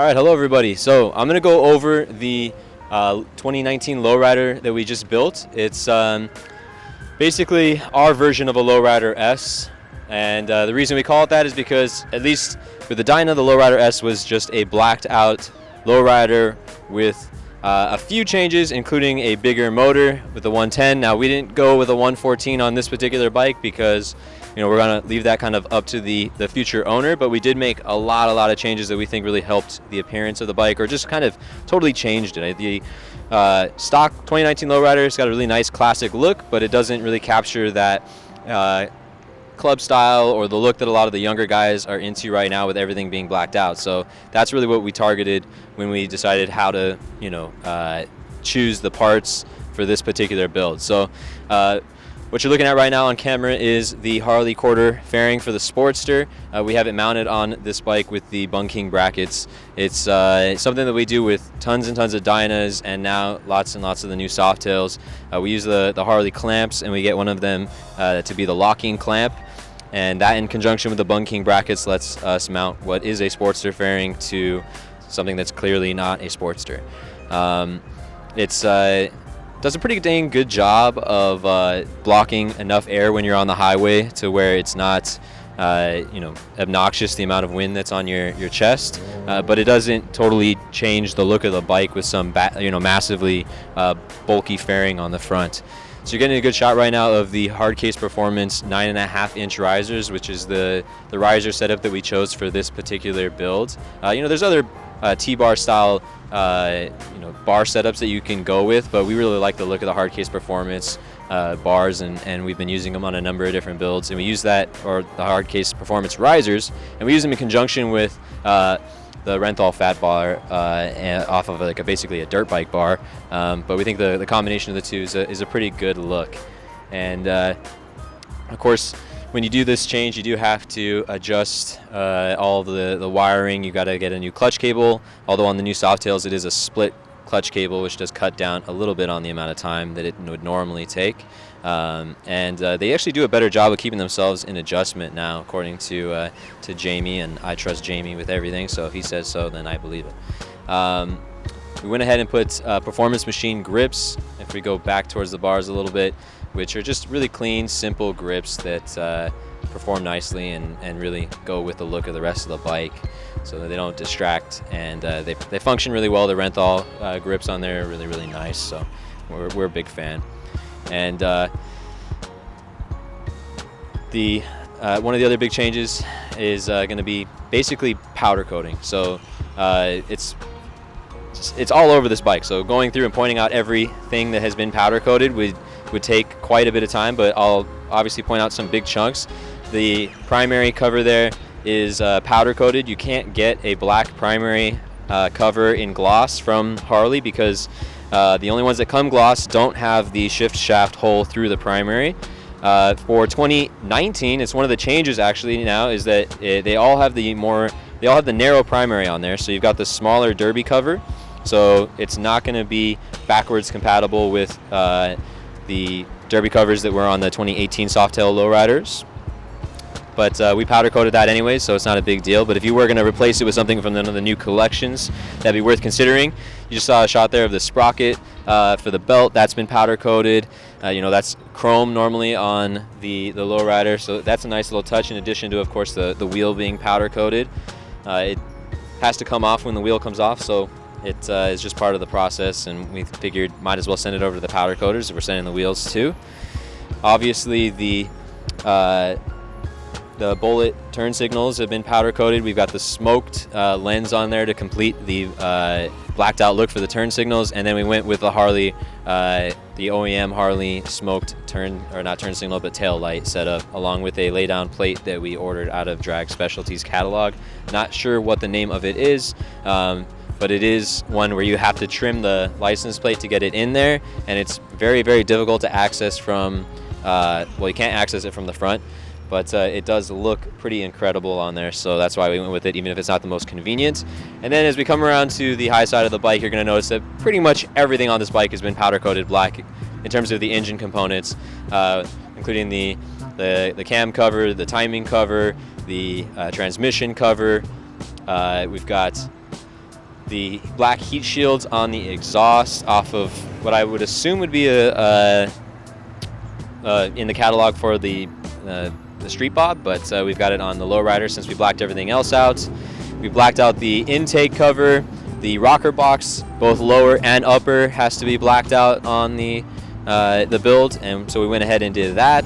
right, hello everybody. So I'm gonna go over the 2019 lowrider that we just built. It's basically our version of a lowrider S, and the reason we call it that is because, at least with the Dyna, the lowrider S was just a blacked out lowrider with a few changes, including a bigger motor with the 110. Now, we didn't go with a 114 on this particular bike because we're going to leave that kind of up to the future owner, but we did make a lot of changes that we think really helped the appearance of the bike, or just kind of totally changed it. The stock 2019 lowrider's got a really nice classic look, but it doesn't really capture that club style or the look that a lot of the younger guys are into right now, with everything being blacked out. So that's really what we targeted when we decided how to choose the parts for this particular build. So what you're looking at right now on camera is the Harley quarter fairing for the Sportster. We have it mounted on this bike with the Bung King brackets. It's something that we do with tons and tons of Dynas, and now lots and lots of the new Softails. We use the Harley clamps, and we get one of them to be the locking clamp. And that, in conjunction with the Bung King brackets, lets us mount what is a Sportster fairing to something that's clearly not a Sportster. Does a pretty dang good job of blocking enough air when you're on the highway to where it's not obnoxious, the amount of wind that's on your chest, but it doesn't totally change the look of the bike with some massively bulky fairing on the front. So you're getting a good shot right now of the Hardcase Performance 9.5-inch risers, which is the riser setup that we chose for this particular build. There's other T-bar style bar setups that you can go with, but we really like the look of the Hardcase Performance bars, and we've been using them on a number of different builds. And we use that, or the Hardcase Performance risers, and we use them in conjunction with the Renthal fat bar off of basically a dirt bike bar. But we think the combination of the two is a pretty good look. And of course, when you do this change, you do have to adjust all the wiring. You got to get a new clutch cable, although on the new Softails it is a split clutch cable, which does cut down a little bit on the amount of time that it would normally take. And they actually do a better job of keeping themselves in adjustment now, according to Jamie, and I trust Jamie with everything, so if he says so, then I believe it. We went ahead and put Performance Machine grips, if we go back towards the bars a little bit, which are just really clean, simple grips that perform nicely and really go with the look of the rest of the bike, so that they don't distract, and they function really well. The Renthal grips on there are really nice, so we're a big fan. And one of the other big changes is going to be basically powder coating. So it's all over this bike. So going through and pointing out everything that has been powder coated would take quite a bit of time, but I'll obviously point out some big chunks. The primary cover there is powder coated. You can't get a black primary cover in gloss from Harley because the only ones that come gloss don't have the shift shaft hole through the primary. For 2019, it's one of the changes actually now is that they all have the narrow primary on there. So you've got the smaller derby cover, so it's not going to be backwards compatible with the derby covers that were on the 2018 Softail lowriders. But we powder coated that anyways, so it's not a big deal. But if you were going to replace it with something from one of the new collections, that'd be worth considering. You just saw a shot there of the sprocket for the belt. That's been powder coated. That's chrome normally on the lowrider, so that's a nice little touch, in addition to, of course, the wheel being powder coated. It has to come off when the wheel comes off, so it is just part of the process, and we figured might as well send it over to the powder coaters if we're sending the wheels too. Obviously, the bullet turn signals have been powder coated. We've got the smoked lens on there to complete the blacked out look for the turn signals, and then we went with the Harley, the OEM Harley smoked not turn signal, but tail light setup, along with a lay down plate that we ordered out of Drag Specialties catalog. Not sure what the name of it is, but it is one where you have to trim the license plate to get it in there, and it's very difficult to access from. You can't access it from the front. But it does look pretty incredible on there, so that's why we went with it, even if it's not the most convenient. And then as we come around to the high side of the bike, you're going to notice that pretty much everything on this bike has been powder coated black in terms of the engine components, including the cam cover, the timing cover, the transmission cover. We've got the black heat shields on the exhaust off of what I would assume would be in the catalog for the Street Bob, but we've got it on the lowrider since we blacked everything else out. We blacked out the intake cover, the rocker box, both lower and upper has to be blacked out on the build, and so we went ahead and did that.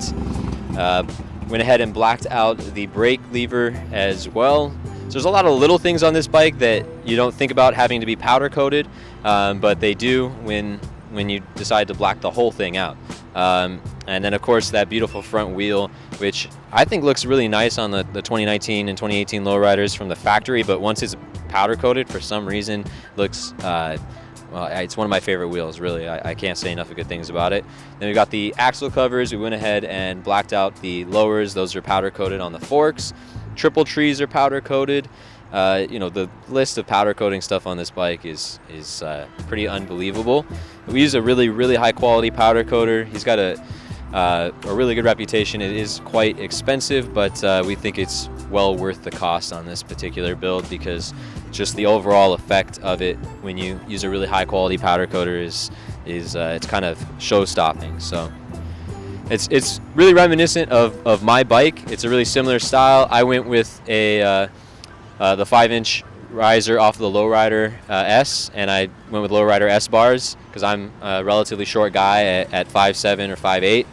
Went ahead and blacked out the brake lever as well. So there's a lot of little things on this bike that you don't think about having to be powder coated, but they do when you decide to black the whole thing out. And then of course that beautiful front wheel, which I think looks really nice on the 2019 and 2018 lowriders from the factory, but once it's powder coated, for some reason looks well, it's one of my favorite wheels, really. I can't say enough of good things about it. Then we've got the axle covers. We went ahead and blacked out the lowers. Those are powder coated on the forks. Triple trees are powder coated. The list of powder coating stuff on this bike is pretty unbelievable. We use a really high quality powder coater. He's got a really good reputation. It is quite expensive, but we think it's well worth the cost on this particular build, because just the overall effect of it when you use a really high quality powder coater is it's kind of show stopping. So it's really reminiscent of my bike. It's a really similar style. I went with the 5-inch riser off the lowrider S, and I went with lowrider S bars because I'm a relatively short guy at 5'7" or 5'8".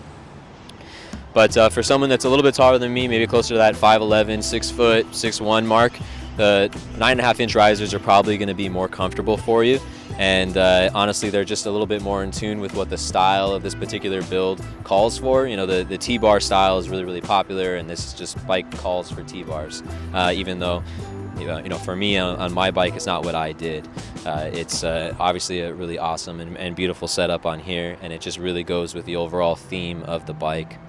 But for someone that's a little bit taller than me, maybe closer to that 5'11", 6 foot, 6'1" mark, the 9.5-inch risers are probably going to be more comfortable for you. And honestly, they're just a little bit more in tune with what the style of this particular build calls for. You know, the T-bar style is really popular, and this is just bike calls for T-bars. Even though, for me on my bike, it's not what I did. It's obviously a really awesome and beautiful setup on here, and it just really goes with the overall theme of the bike.